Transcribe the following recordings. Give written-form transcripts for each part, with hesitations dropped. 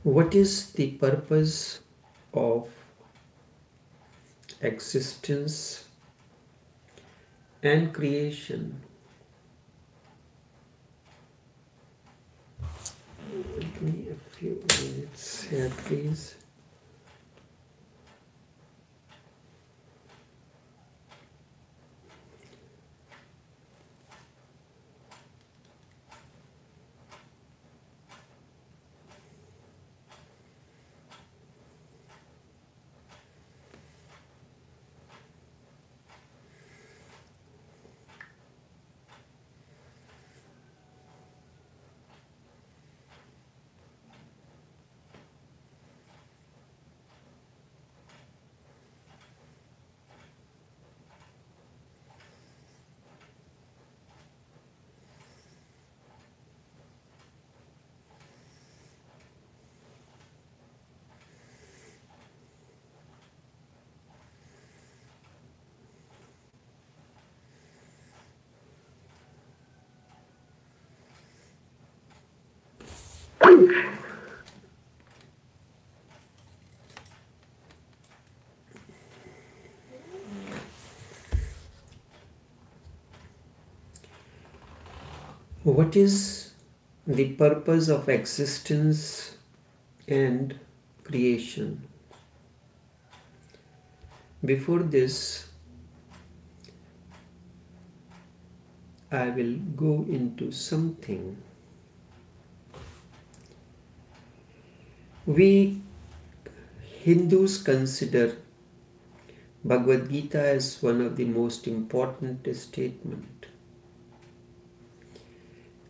What is the purpose of existence and creation? Give me a few minutes here, please. What is the purpose of existence and creation? Before this, I will go into something. We Hindus consider Bhagavad Gita as one of the most important statements.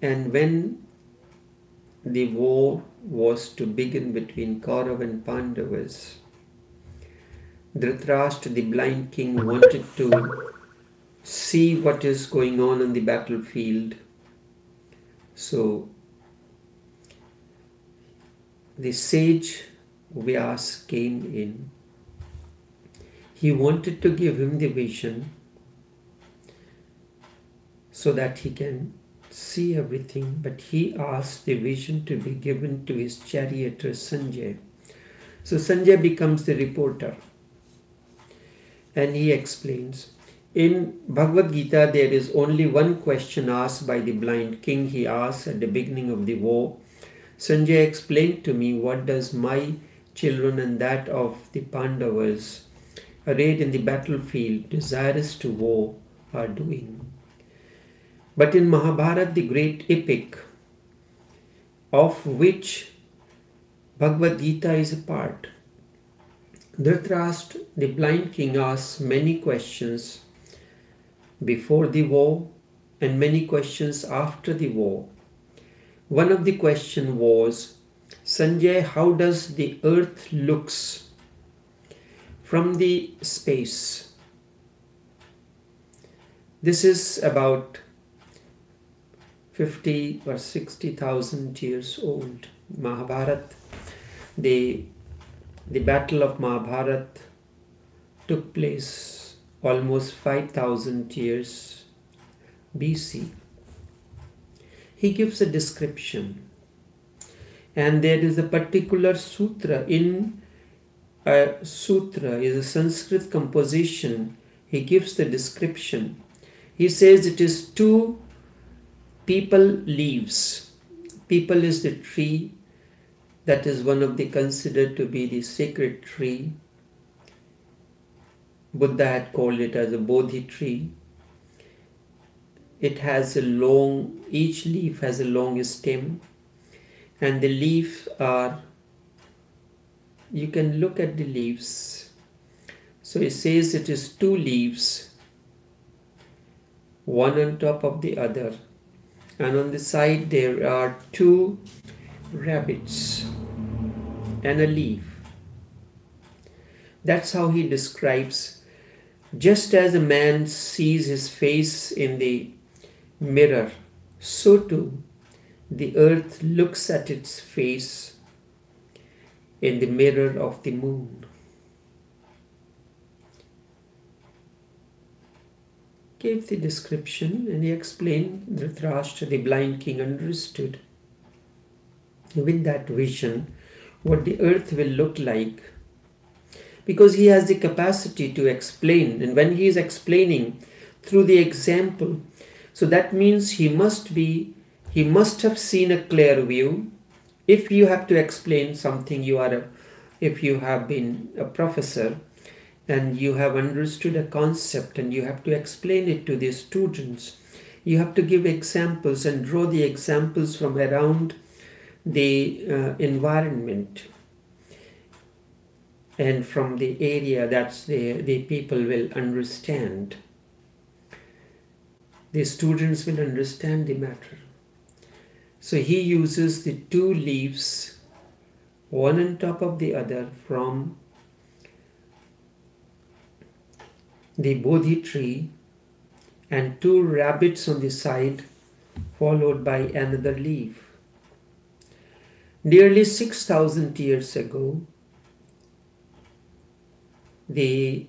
And when the war was to begin between Kaurav and Pandavas, Dhritarashtra, the blind king, wanted to see what is going on the battlefield. So the sage Vyas came in. He wanted to give him the vision so that he can see everything, but he asked the vision to be given to his charioteer Sanjay. So Sanjay becomes the reporter and he explains. In Bhagavad Gita, there is only one question asked by the blind king. He asked at the beginning of the war, Sanjay, explain to me, what does my children and that of the Pandavas arrayed in the battlefield, desirous to war, are doing? But in Mahabharata, the great epic, of which Bhagavad Gita is a part, Dhritarashtra, the blind king, asks many questions before the war and many questions after the war. One of the questions was, Sanjay, how does the earth looks from the space? This is about 50 or 60,000 years old. Mahabharata, the battle of Mahabharata took place almost 5,000 years BC. He gives a description, and there is a particular sutra. In a sutra is a Sanskrit composition. He gives the description. He says it is two people leaves. People is the tree that is one of the considered to be the sacred tree. Buddha had called it as a Bodhi tree. It has a long, each leaf has a long stem, and the leaves are, you can look at the leaves. So it says it is two leaves, one on top of the other, and on the side there are two rabbits and a leaf. That's how he describes. Just as a man sees his face in the mirror, so too the earth looks at its face in the mirror of the moon. Gave the description and he explained. Dhritarashtra, the blind king, understood. With that vision, what the earth will look like, because he has the capacity to explain. And when he is explaining through the example, so that means he must have seen a clear view. If you have to explain something, if you have been a professor and you have understood a concept and you have to explain it to the students, you have to give examples and draw the examples from around the environment and from the area that the people will understand. The students will understand the matter. So he uses the two leaves, one on top of the other, from the Bodhi tree, and two rabbits on the side, followed by another leaf. Nearly 6,000 years ago, the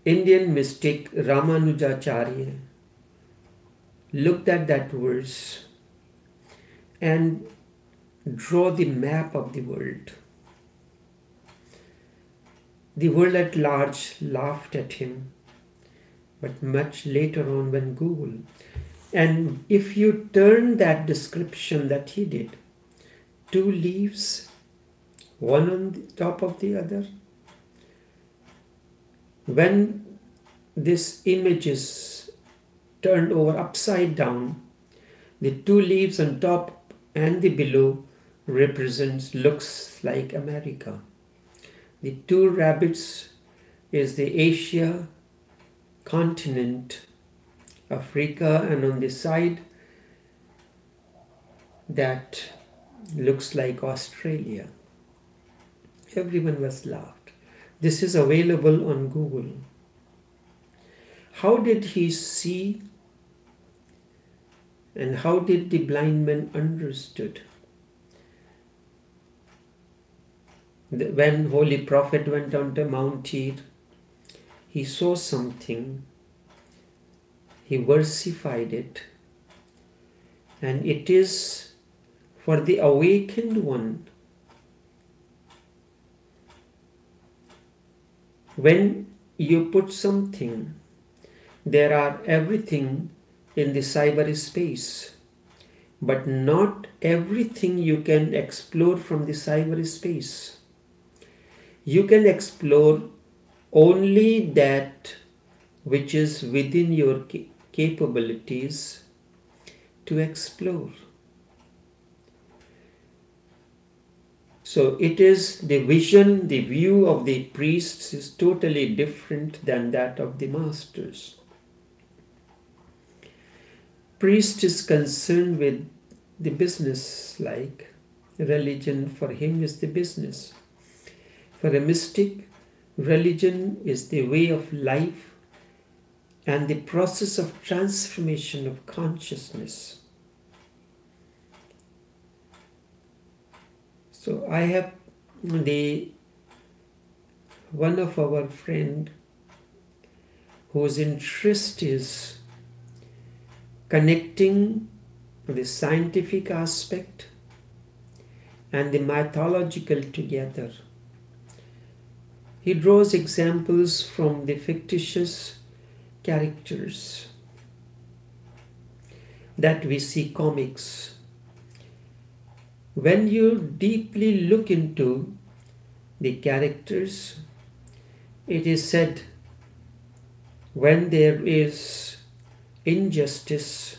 Indian mystic Ramanujacharya looked at that verse and drew the map of the world. The world at large laughed at him, but much later on when Google. And if you turn that description that he did, two leaves, one on the top of the other, when this image is turned over upside down, the two leaves on top and the below looks like America. The two rabbits is the Asia continent, Africa, and on the side that looks like Australia. Everyone was laughed. This is available on Google. How did he see, and how did the blind man understood? When Holy Prophet went on to Mount Tyr, he saw something, he versified it, and it is for the awakened one. When you put something, there are everything in the cyberspace, but not everything you can explore from the cyberspace. You can explore only that which is within your capabilities to explore. So it is the vision, the view of the priests is totally different than that of the masters. Priest is concerned with the business, like religion for him is the business. For a mystic, religion is the way of life and the process of transformation of consciousness. So I have one of our friend whose interest is connecting the scientific aspect and the mythological together. He draws examples from the fictitious characters that we see comics. When you deeply look into the characters, it is said when there is injustice,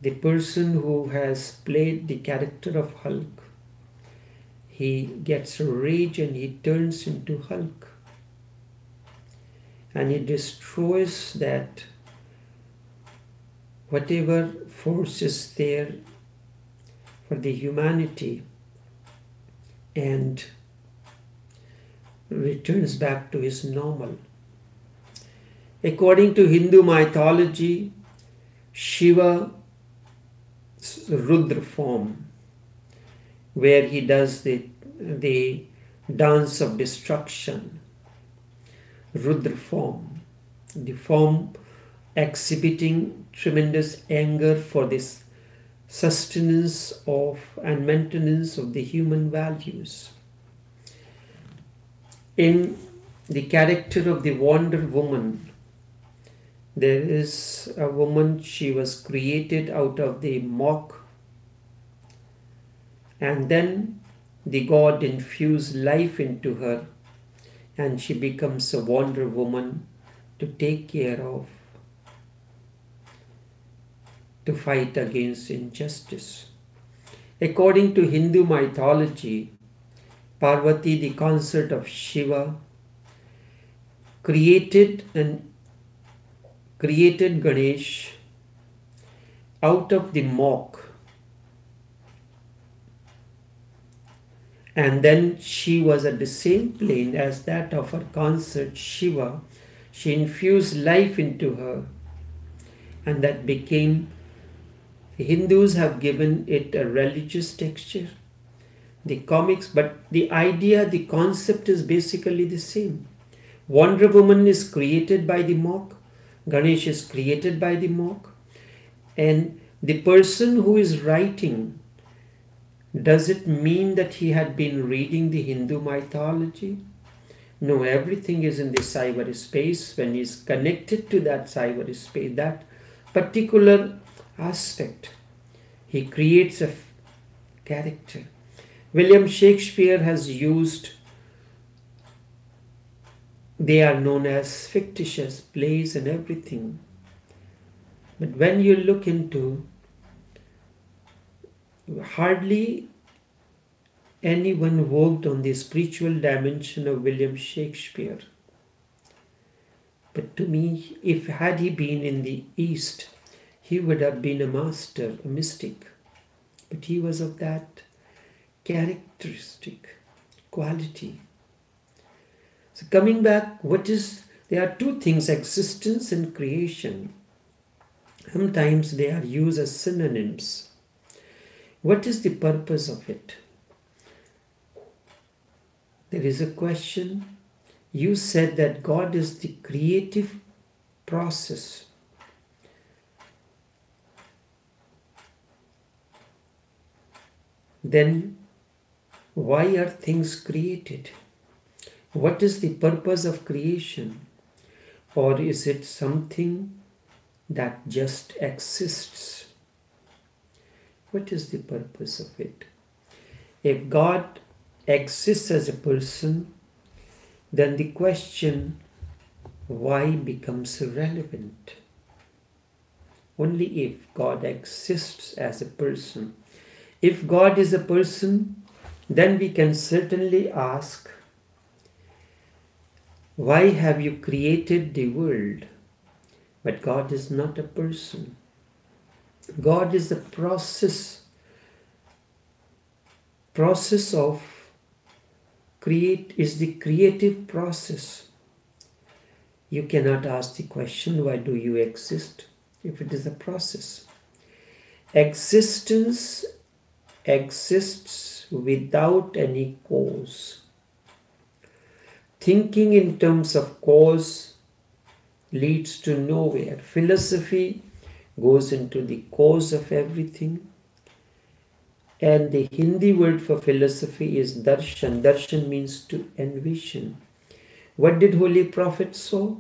the person who has played the character of Hulk, he gets rage and he turns into Hulk. And he destroys that whatever force is there for the humanity and returns back to his normal. According to Hindu mythology, Shiva's Rudra form, where he does the dance of destruction, Rudra form, the form exhibiting tremendous anger for this sustenance of and maintenance of the human values. In the character of the Wonder Woman, there is a woman, she was created out of the muck, and then the God infused life into her, and she becomes a Wonder Woman to take care of, to fight against injustice. According to Hindu mythology, Parvati, the consort of Shiva, created Ganesh out of the muck, and then she was at the same plane as that of her consort Shiva. She infused life into her, and that became, the Hindus have given it a religious texture, the comics, but the idea, the concept is basically the same. Wonder Woman is created by the muck, Ganesh is created by the muck, and the person who is writing, does it mean that he had been reading the Hindu mythology? No, everything is in the cyberspace. When he is connected to that cyberspace, that particular aspect, he creates a character. William Shakespeare has used, they are known as fictitious plays and everything. But when you look into, hardly anyone worked on the spiritual dimension of William Shakespeare. But to me, if had he been in the East, he would have been a master, a mystic. But he was of that characteristic quality. So coming back, there are two things, existence and creation. Sometimes they are used as synonyms. What is the purpose of it? There is a question. You said that God is the creative process. Then why are things created? What is the purpose of creation? Or is it something that just exists? What is the purpose of it? If God exists as a person, then the question why becomes irrelevant. Only if God exists as a person. If God is a person, then we can certainly ask, why have you created the world? But God is not a person. God is the process of is the creative process. You cannot ask the question, why do you exist, if it is a process. Existence exists without any cause. Thinking in terms of cause leads to nowhere. Philosophy goes into the cause of everything. And the Hindi word for philosophy is darshan. Darshan means to envision. What did Holy Prophet saw?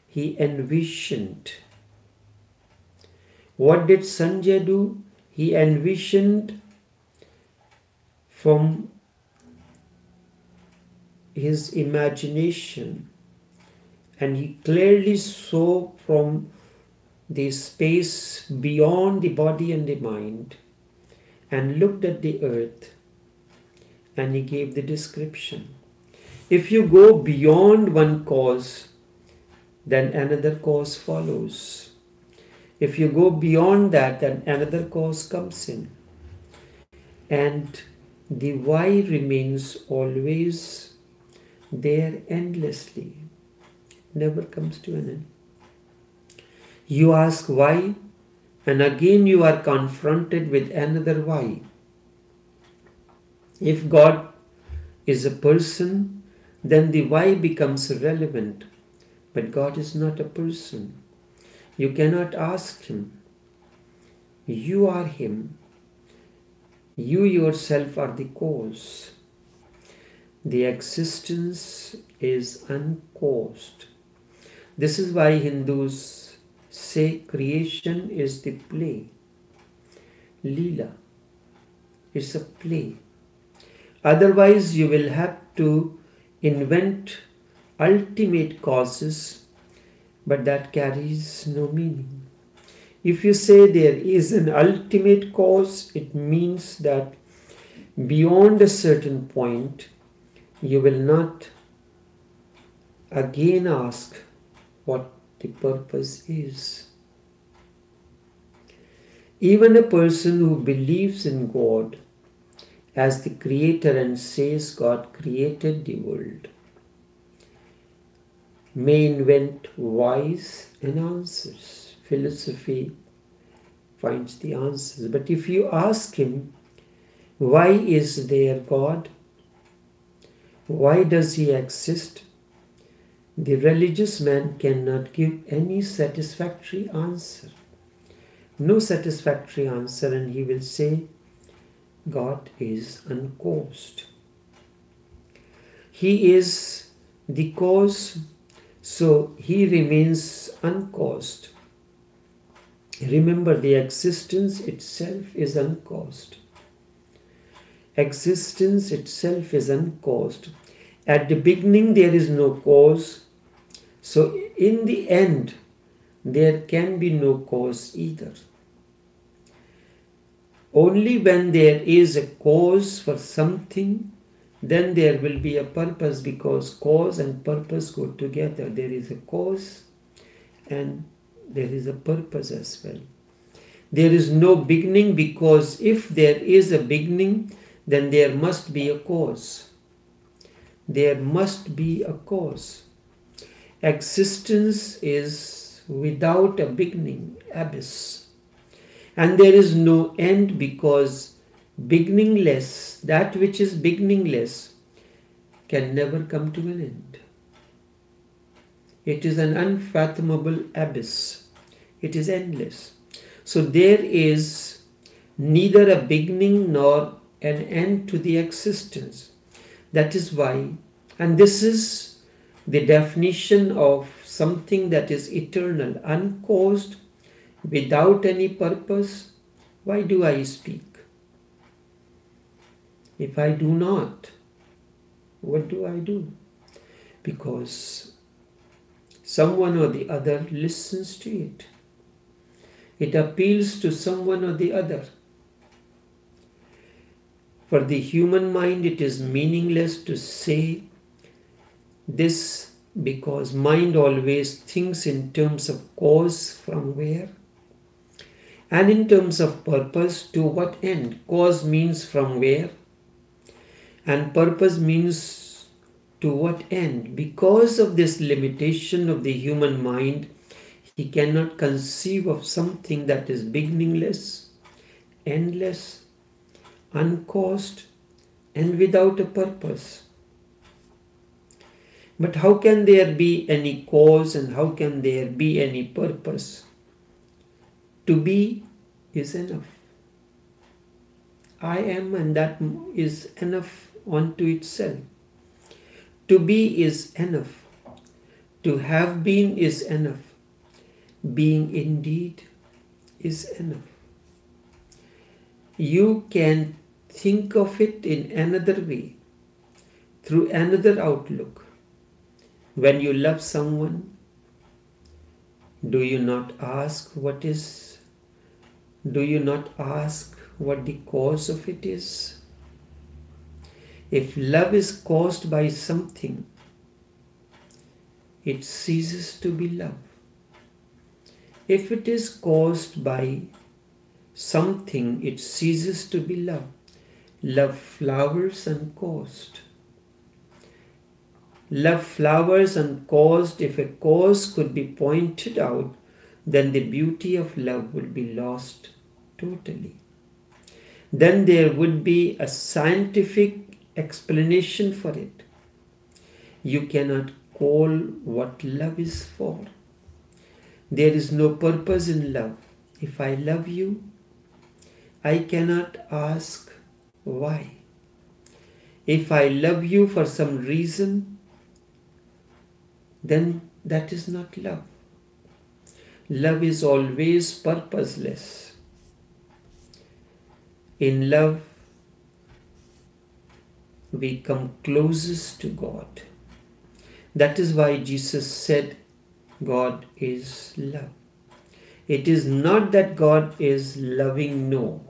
He envisioned. What did Sanjay do? He envisioned from his imagination, and he clearly saw from the space beyond the body and the mind, and looked at the earth, and he gave the description. If you go beyond one cause, then another cause follows. If you go beyond that, then another cause comes in. And the why remains always there endlessly, never comes to an end. You ask why, and again you are confronted with another why. If God is a person, then the why becomes irrelevant. But God is not a person. You cannot ask him, You are Him. You yourself are the cause. The existence is uncaused. This is why Hindus say creation is the play. Leela. It's a play. Otherwise, you will have to invent ultimate causes, but that carries no meaning. If you say there is an ultimate cause, it means that beyond a certain point, you will not again ask what the purpose is. Even a person who believes in God as the creator and says God created the world may invent whys and answers. Philosophy finds the answers. But if you ask him, why is there God? Why does he exist? The religious man cannot give any satisfactory answer. No satisfactory answer, and he will say, God is uncaused. He is the cause, so he remains uncaused. Remember, the existence itself is uncaused. Existence itself is uncaused. At the beginning, there is no cause. So, in the end, there can be no cause either. Only when there is a cause for something, then there will be a purpose, because cause and purpose go together. There is a cause and there is a purpose as well. There is no beginning, because if there is a beginning, then there must be a cause. There must be a cause. Existence is without a beginning, abyss. And there is no end, because beginningless, that which is beginningless, can never come to an end. It is an unfathomable abyss. It is endless. So there is neither a beginning nor an end to the existence. That is why, and this is the definition of something that is eternal, uncaused, without any purpose. Why do I speak? If I do not, what do I do? Because someone or the other listens to it. It appeals to someone or the other. For the human mind, it is meaningless to say this, because mind always thinks in terms of cause, from where, and in terms of purpose, to what end. Cause means from where, and purpose means to what end. Because of this limitation of the human mind, he cannot conceive of something that is beginningless, endless, uncaused, and without a purpose. But how can there be any cause, and how can there be any purpose? To be is enough. I am, and that is enough unto itself. To be is enough. To have been is enough. Being indeed is enough. You can think of it in another way, through another outlook. When you love someone, do you not ask what is? Do you not ask what the cause of it is? If love is caused by something, it ceases to be love. If it is caused by something, it ceases to be love. Love flowers uncaused. Love flowers uncaused. If a cause could be pointed out, then the beauty of love would be lost totally. Then there would be a scientific explanation for it. You cannot call what love is for. There is no purpose in love. If I love you, I cannot ask why. If I love you for some reason, then that is not love. Love is always purposeless. In love, we come closest to God. That is why Jesus said, God is love. It is not that God is loving, no.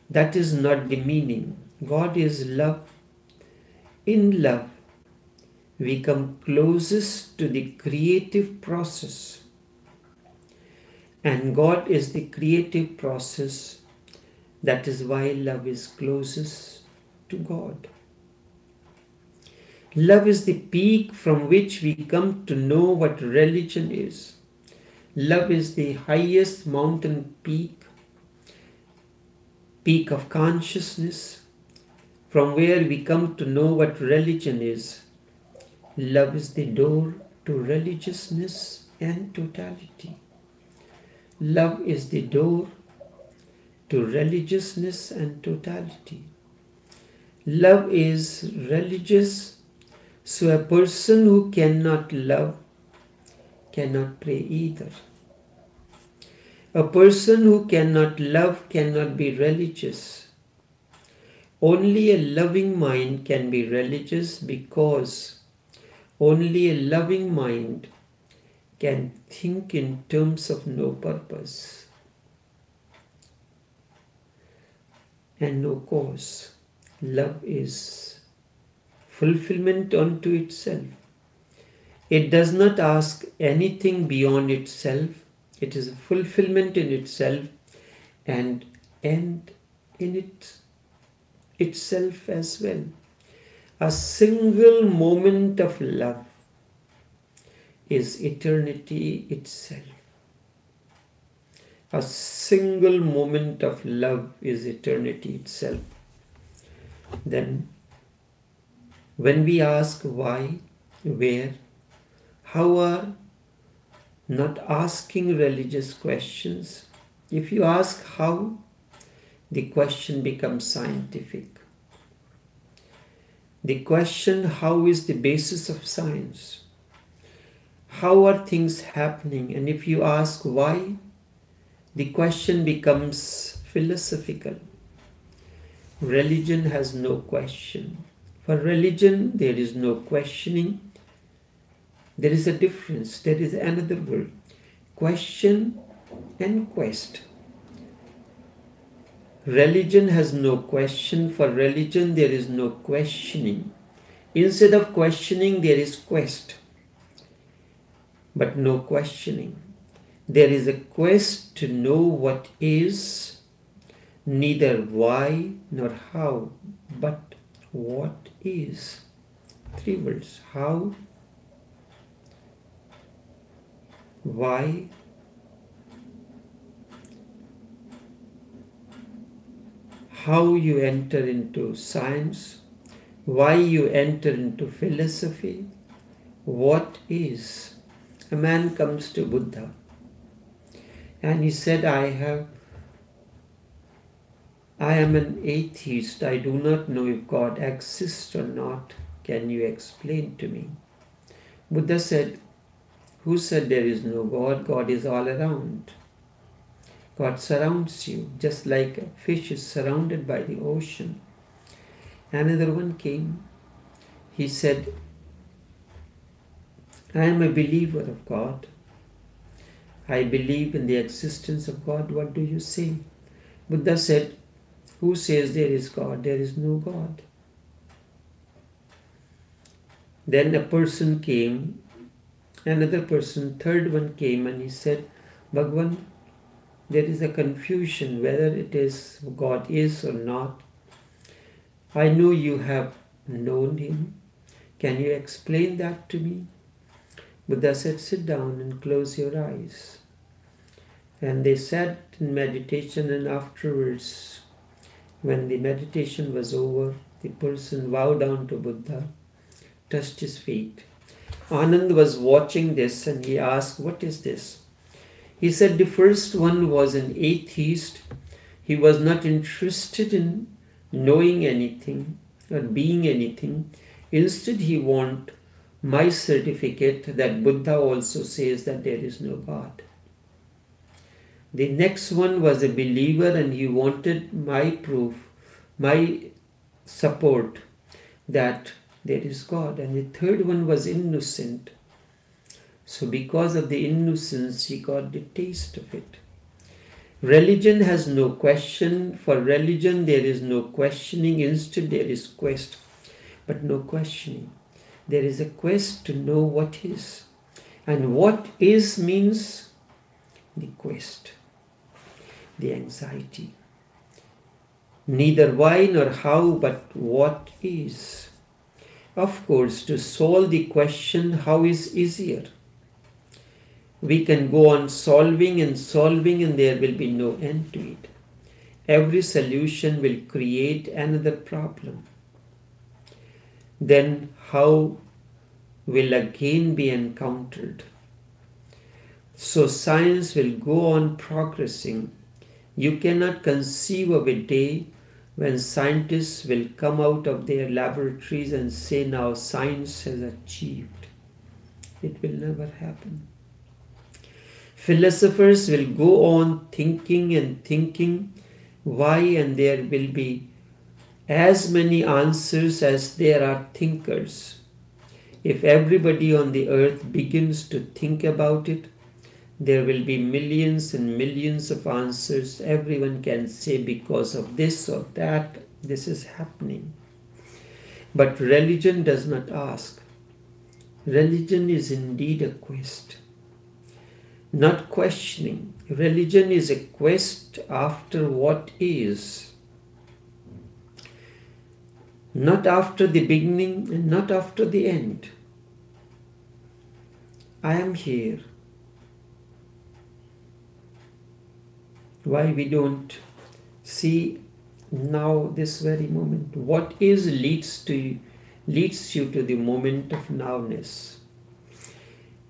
That is not the meaning. God is love. In love, we come closest to the creative process. And God is the creative process. That is why love is closest to God. Love is the peak from which we come to know what religion is. Love is the highest mountain peak of consciousness, from where we come to know what religion is. Love is the door to religiousness and totality. Love is the door to religiousness and totality. Love is religious, so a person who cannot love cannot pray either. A person who cannot love cannot be religious. Only a loving mind can be religious, because only a loving mind can think in terms of no purpose and no cause. Love is fulfillment unto itself. It does not ask anything beyond itself. It is a fulfillment in itself and end in itself as well. A single moment of love is eternity itself. A single moment of love is eternity itself. Then, when we ask why, where, how are not asking religious questions. If you ask how, the question becomes scientific. The question how is the basis of science. How are things happening? And if you ask why, the question becomes philosophical. Religion has no question. For religion, there is no questioning. There is a difference. There is another word. Question and quest. Religion has no question. For religion, there is no questioning. Instead of questioning, there is quest, but no questioning. There is a quest to know what is, neither why nor how, but what is. 3 words. How, why, how you enter into science, why you enter into philosophy, what is. A man comes to Buddha and he said, I am an atheist. I do not know if God exists or not. Can you explain to me? Buddha said, who said there is no God? God is all around. God surrounds you, just like a fish is surrounded by the ocean. Another one came. He said, I am a believer of God. I believe in the existence of God. What do you say? Buddha said, who says there is God? There is no God. Then a person came, another person, third one came, and he said, Bhagavan, there is a confusion whether it is God is or not. I know you have known him. Can you explain that to me? Buddha said, sit down and close your eyes. And they sat in meditation, and afterwards, when the meditation was over, the person bowed down to Buddha, touched his feet. Anand was watching this and he asked, what is this? He said the first one was an atheist. He was not interested in knowing anything or being anything. Instead, he wanted my certificate that Buddha also says that there is no God. The next one was a believer and he wanted my proof, my support that there is God. And the third one was innocent. So because of the innocence, he got the taste of it. Religion has no question. For religion, there is no questioning. Instead, there is quest, but no questioning. There is a quest to know what is. And what is means the quest, the anxiety. Neither why nor how, but what is. Of course, to solve the question how is easier. We can go on solving and there will be no end to it. Every solution will create another problem. Then how will again be encountered? So science will go on progressing. You cannot conceive of a day when scientists will come out of their laboratories and say now science has achieved. It will never happen. Philosophers will go on thinking and thinking why, and there will be as many answers as there are thinkers. If everybody on the earth begins to think about it, there will be millions and millions of answers. Everyone can say because of this or that, this is happening. But religion does not ask. Religion is indeed a quest. Not questioning. Religion is a quest after what is. Not after the beginning and not after the end. I am here. Why we don't see now this very moment? What is leads you to the moment of nowness.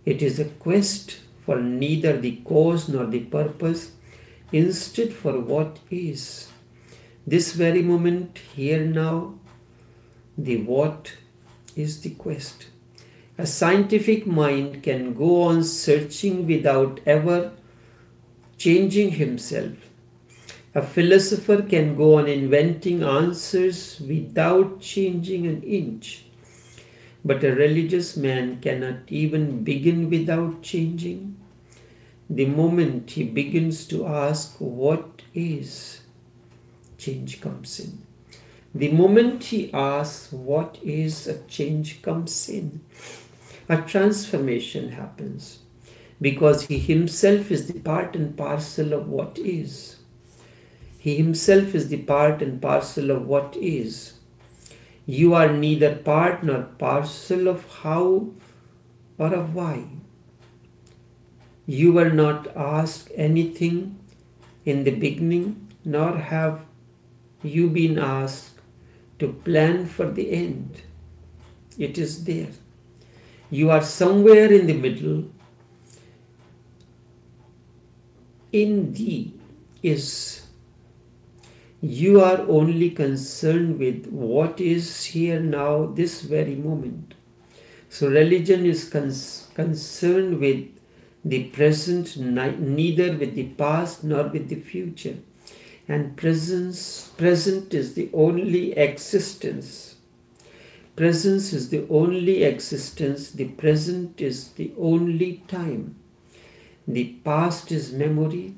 It is a quest for neither the cause nor the purpose, instead for what is. This very moment, here now, the what is the quest. A scientific mind can go on searching without ever changing himself. A philosopher can go on inventing answers without changing an inch. But a religious man cannot even begin without changing. The moment he begins to ask what is, change comes in. The moment he asks what is, a change comes in. A transformation happens because he himself is the part and parcel of what is. He himself is the part and parcel of what is. You are neither part nor parcel of how or of why. You were not asked anything in the beginning, nor have you been asked to plan for the end. It is there. You are somewhere in the middle. In the is. You are only concerned with what is here now, this very moment. So religion is concerned with the present, neither with the past nor with the future. And present is the only existence. Presence is the only existence. The present is the only time. The past is memory.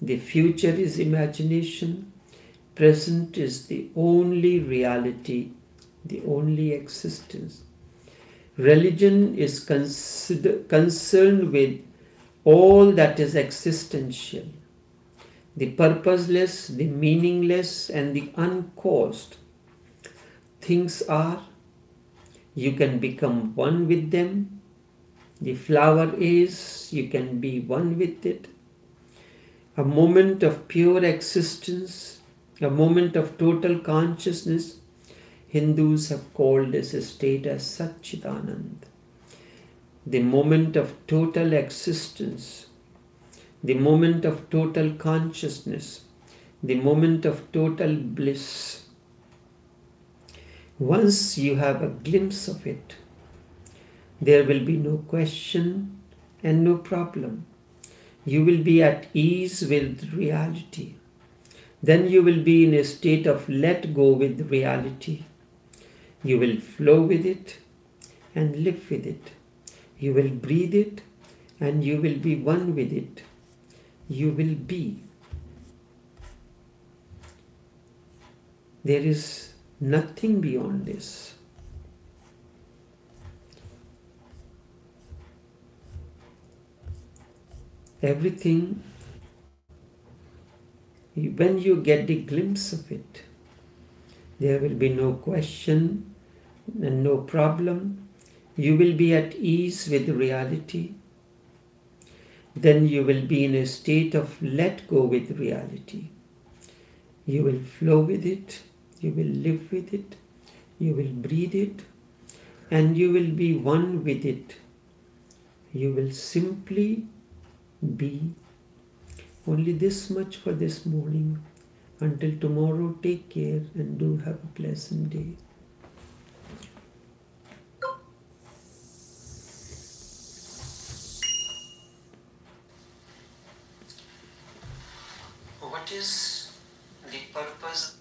The future is imagination. Present is the only reality, the only existence. Religion is concerned with all that is existential, the purposeless, the meaningless, and the uncaused. Things are, you can become one with them. The flower is, you can be one with it. A moment of pure existence, a moment of total consciousness, Hindus have called this state as Satchidanand. The moment of total existence. the moment of total consciousness, the moment of total bliss. Once you have a glimpse of it, there will be no question and no problem. You will be at ease with reality. Then you will be in a state of let go with reality. You will flow with it and live with it. You will breathe it and you will be one with it. You will be. There is nothing beyond this. Everything, when you get the glimpse of it, there will be no question and no problem. You will be at ease with reality. Then you will be in a state of let go with reality. You will flow with it, you will live with it, you will breathe it, and you will be one with it. You will simply be. Only this much for this morning. Until tomorrow, take care and do have a pleasant day. What is the purpose